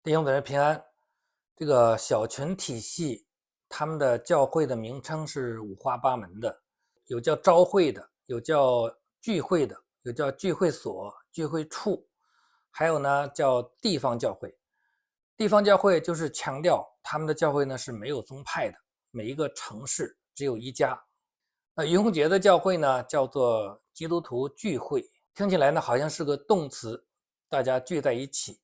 弟兄姊妹平安。这个小群体系，他们的教会的名称是五花八门的，有叫朝会的，有叫聚会的，有叫聚会所、聚会处，还有呢叫地方教会。地方教会就是强调他们的教会呢是没有宗派的，每一个城市只有一家。那于洪杰的教会呢叫做基督徒聚会，听起来呢好像是个动词，大家聚在一起。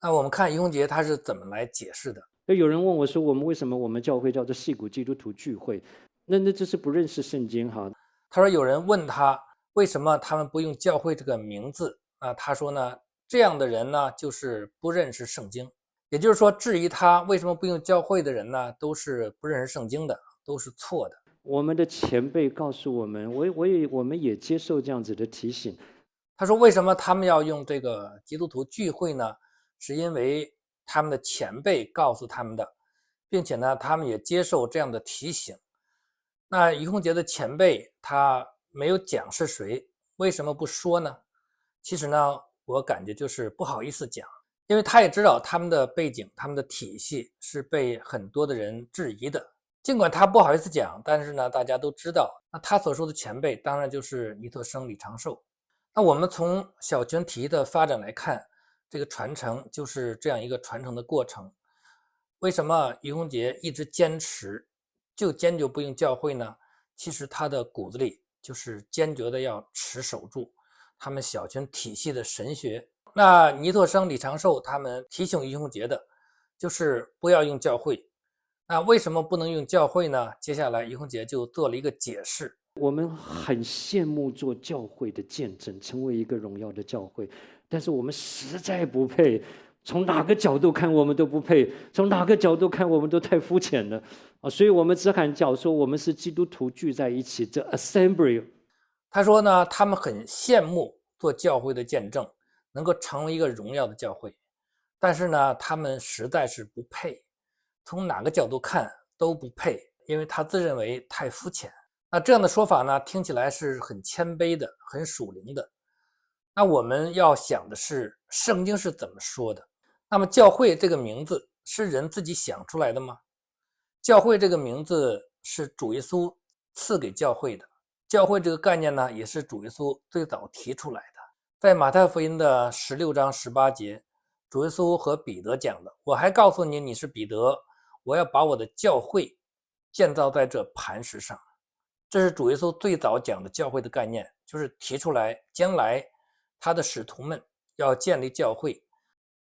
那我们看于洪杰他是怎么来解释的。有人问我说，为什么教会叫做矽谷基督徒聚会？那这是不认识圣经哈。他说有人问他为什么他们不用教会这个名字啊？他说呢，这样的人呢就是不认识圣经。也就是说，质疑他为什么不用教会的人呢，都是不认识圣经的，都是错的。我们的前辈告诉我们，我们也接受这样子的提醒。他说为什么他们要用这个基督徒聚会呢？是因为他们的前辈告诉他们的，并且呢，他们也接受这样的提醒。那于洪杰的前辈他没有讲是谁，为什么不说呢？其实呢，我感觉就是不好意思讲，因为他也知道他们的背景、他们的体系是被很多的人质疑的。尽管他不好意思讲，但是呢，大家都知道，那他所说的前辈当然就是尼特生、李长寿。那我们从小群体的发展来看，这个传承就是这样一个传承的过程。为什么于洪杰一直坚持，就坚决不用教会呢？其实他的骨子里就是坚决的要守住他们小群体系的神学。那尼特生、李长寿他们提醒于洪杰的，就是不要用教会。那为什么不能用教会呢？接下来于洪杰就做了一个解释。我们很羡慕做教会的见证，成为一个荣耀的教会，但是我们实在不配。从哪个角度看，我们都不配；从哪个角度看，我们都太肤浅了啊！所以，我们只喊叫说，我们是基督徒聚在一起，这 assembly。他说呢，他们很羡慕做教会的见证，能够成为一个荣耀的教会，但是呢，他们实在是不配，从哪个角度看都不配，因为他自认为太肤浅。那这样的说法呢，听起来是很谦卑的，很属灵的。那我们要想的是，圣经是怎么说的？那么教会这个名字是人自己想出来的吗？教会这个名字是主耶稣赐给教会的。教会这个概念呢，也是主耶稣最早提出来的。在马太福音的16章18节，主耶稣和彼得讲的：我还告诉你，你是彼得，我要把我的教会建造在这磐石上。这是主耶稣最早讲的教会的概念，就是提出来将来他的使徒们要建立教会，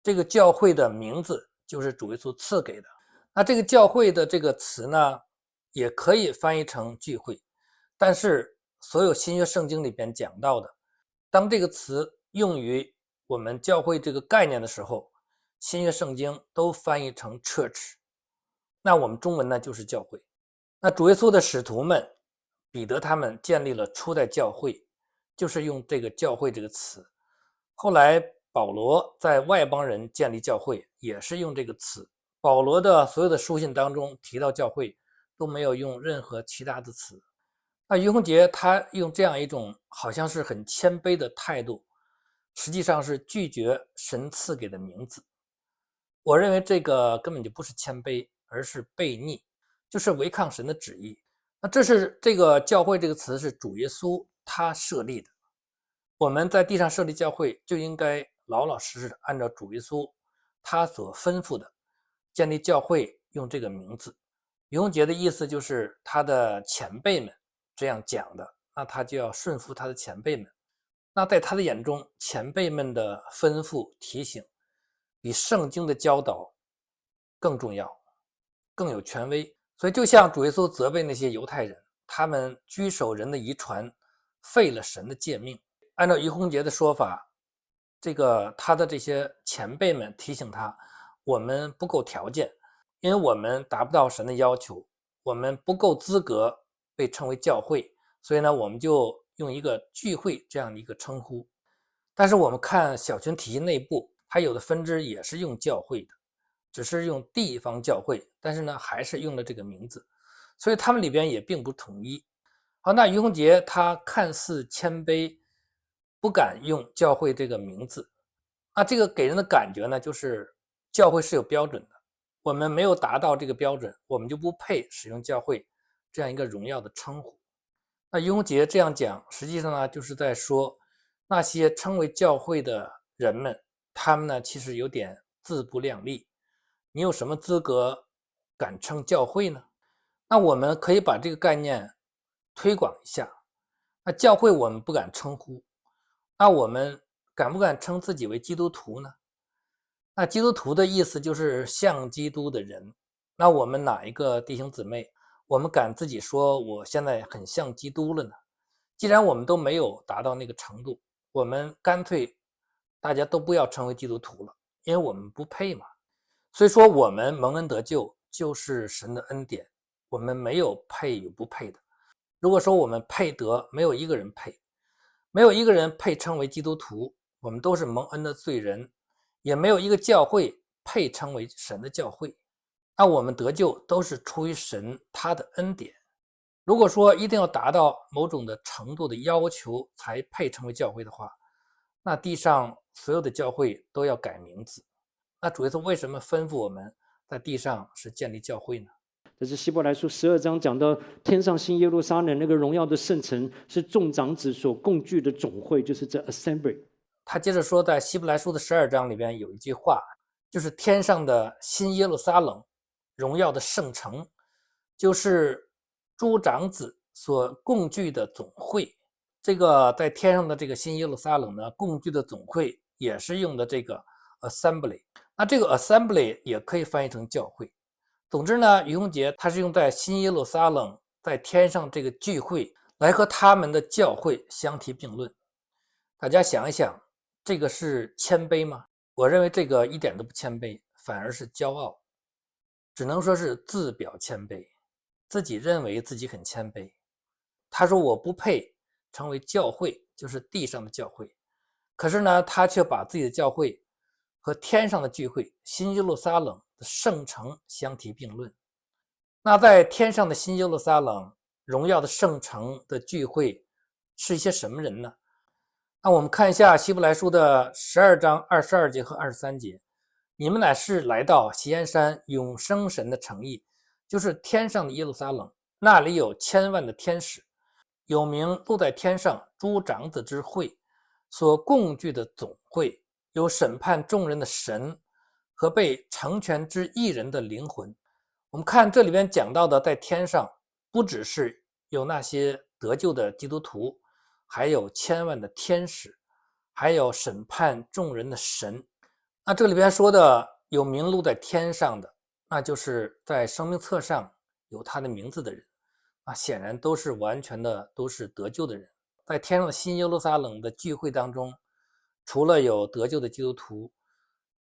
这个教会的名字就是主耶稣赐给的。那这个教会的这个词呢，也可以翻译成聚会，但是所有新约圣经里边讲到的，当这个词用于我们教会这个概念的时候，新约圣经都翻译成 church， 那我们中文呢就是教会。那主耶稣的使徒们，彼得他们建立了初代教会，就是用这个教会这个词。后来保罗在外邦人建立教会，也是用这个词。保罗的所有的书信当中提到教会，都没有用任何其他的词。那于洪杰他用这样一种好像是很谦卑的态度，实际上是拒绝神赐给的名字。我认为这个根本就不是谦卑，而是悖逆，就是违抗神的旨意。那这是这个教会这个词是主耶稣他设立的，我们在地上设立教会就应该老老实实的按照主耶稣他所吩咐的建立教会，用这个名字。于洪杰的意思就是他的前辈们这样讲的，那他就要顺服他的前辈们。那在他的眼中，前辈们的吩咐提醒比圣经的教导更重要，更有权威。所以就像主耶稣责备那些犹太人，他们居守人的遗传，废了神的诫命。按照于洪杰的说法，这个他的这些前辈们提醒他，我们不够条件，因为我们达不到神的要求，我们不够资格被称为教会，所以呢，我们就用一个聚会这样的一个称呼。但是我们看小群体系内部，它有的分支也是用教会的，只是用地方教会，但是呢，还是用了这个名字，所以他们里边也并不统一。好，那于洪杰他看似谦卑，不敢用教会这个名字，那这个给人的感觉呢，就是教会是有标准的，我们没有达到这个标准，我们就不配使用教会这样一个荣耀的称呼。那于洪杰这样讲，实际上呢，就是在说那些称为教会的人们，他们呢其实有点自不量力。你有什么资格敢称教会呢？那我们可以把这个概念推广一下。那教会我们不敢称呼，那我们敢不敢称自己为基督徒呢？那基督徒的意思就是像基督的人。那我们哪一个弟兄姊妹，我们敢自己说我现在很像基督了呢？既然我们都没有达到那个程度，我们干脆大家都不要成为基督徒了，因为我们不配嘛。所以说我们蒙恩得救就是神的恩典，我们没有配与不配的。如果说我们配得，没有一个人配，没有一个人配称为基督徒，我们都是蒙恩的罪人，也没有一个教会配称为神的教会。那我们得救都是出于神他的恩典。如果说一定要达到某种的程度的要求才配称为教会的话，那地上所有的教会都要改名字。那主耶稣为什么吩咐我们在地上是建立教会呢？这是希伯来书12章讲到天上新耶路撒冷那个荣耀的圣城，是众长子所共聚的总会，就是这 assembly。他接着说，在希伯来书的12章里边有一句话，就是天上的新耶路撒冷，荣耀的圣城，就是诸长子所共聚的总会。这个在天上的这个新耶路撒冷呢，共聚的总会也是用的这个 assembly。那这个 assembly 也可以翻译成教会。总之呢，于洪杰他是用在新耶路撒冷在天上这个聚会来和他们的教会相提并论。大家想一想，这个是谦卑吗？我认为这个一点都不谦卑，反而是骄傲，只能说是自表谦卑，自己认为自己很谦卑。他说我不配成为教会，就是地上的教会，可是呢，他却把自己的教会和天上的聚会新耶路撒冷的圣城相提并论。那在天上的新耶路撒冷荣耀的圣城的聚会是一些什么人呢？那我们看一下希伯来书的12章22节和23节，你们乃是来到锡安山永生神的城邑，就是天上的耶路撒冷，那里有千万的天使，有名录在天上诸长子之会所共聚的总会，有审判众人的神和被成全之义人的灵魂。我们看这里边讲到的，在天上不只是有那些得救的基督徒，还有千万的天使，还有审判众人的神。那这里边说的有名录在天上的，那就是在生命册上有他的名字的人，那显然都是完全的都是得救的人。在天上的新耶路撒冷的聚会当中，除了有得救的基督徒，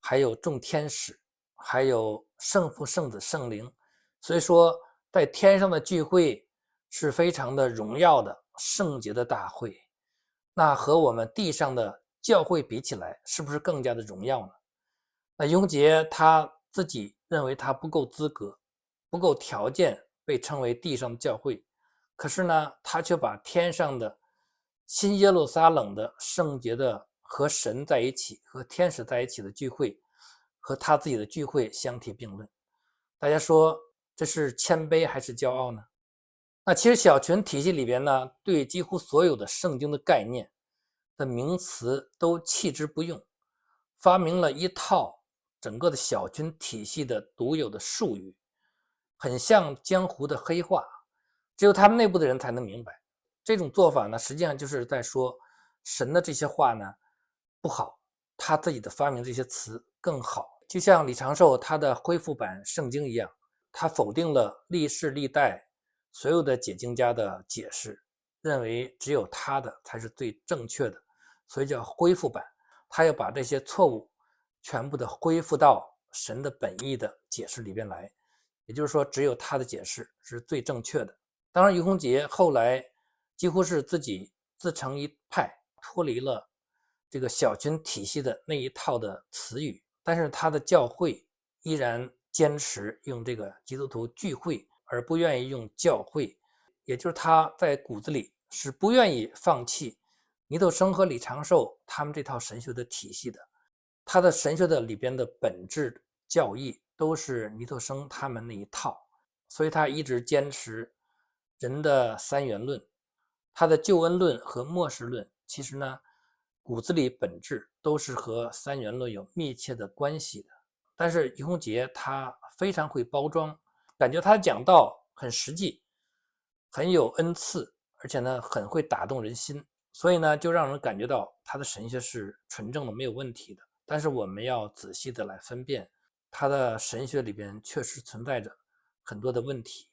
还有众天使，还有圣父、圣子、圣灵。所以说在天上的聚会是非常的荣耀的圣洁的大会。那和我们地上的教会比起来，是不是更加的荣耀呢？那于洪杰他自己认为他不够资格，不够条件被称为地上的教会，可是呢，他却把天上的新耶路撒冷的圣洁的和神在一起、和天使在一起的聚会，和他自己的聚会相提并论。大家说这是谦卑还是骄傲呢？那其实小群体系里边呢，对几乎所有的圣经的概念的名词都弃之不用，发明了一套整个的小群体系的独有的术语，很像江湖的黑话，只有他们内部的人才能明白。这种做法呢，实际上就是在说神的这些话呢不好，他自己的发明这些词更好。就像李长寿他的恢复版圣经一样，他否定了历世历代所有的解经家的解释，认为只有他的才是最正确的，所以叫恢复版。他要把这些错误全部的恢复到神的本意的解释里边来，也就是说只有他的解释是最正确的。当然于洪杰后来几乎是自己自成一派，脱离了这个小群体系的那一套的词语，但是他的教会依然坚持用这个基督徒聚会，而不愿意用教会，也就是他在骨子里是不愿意放弃尼斗生和李长寿他们这套神学的体系的。他的神学的里边的本质教义都是尼特生他们那一套，所以他一直坚持人的三元论。他的救恩论和末世论其实呢骨子里本质都是和三元论有密切的关系的。但是于洪杰他非常会包装，感觉他讲道很实际，很有恩赐，而且呢很会打动人心，所以呢就让人感觉到他的神学是纯正的，没有问题的。但是我们要仔细的来分辨，他的神学里边确实存在着很多的问题。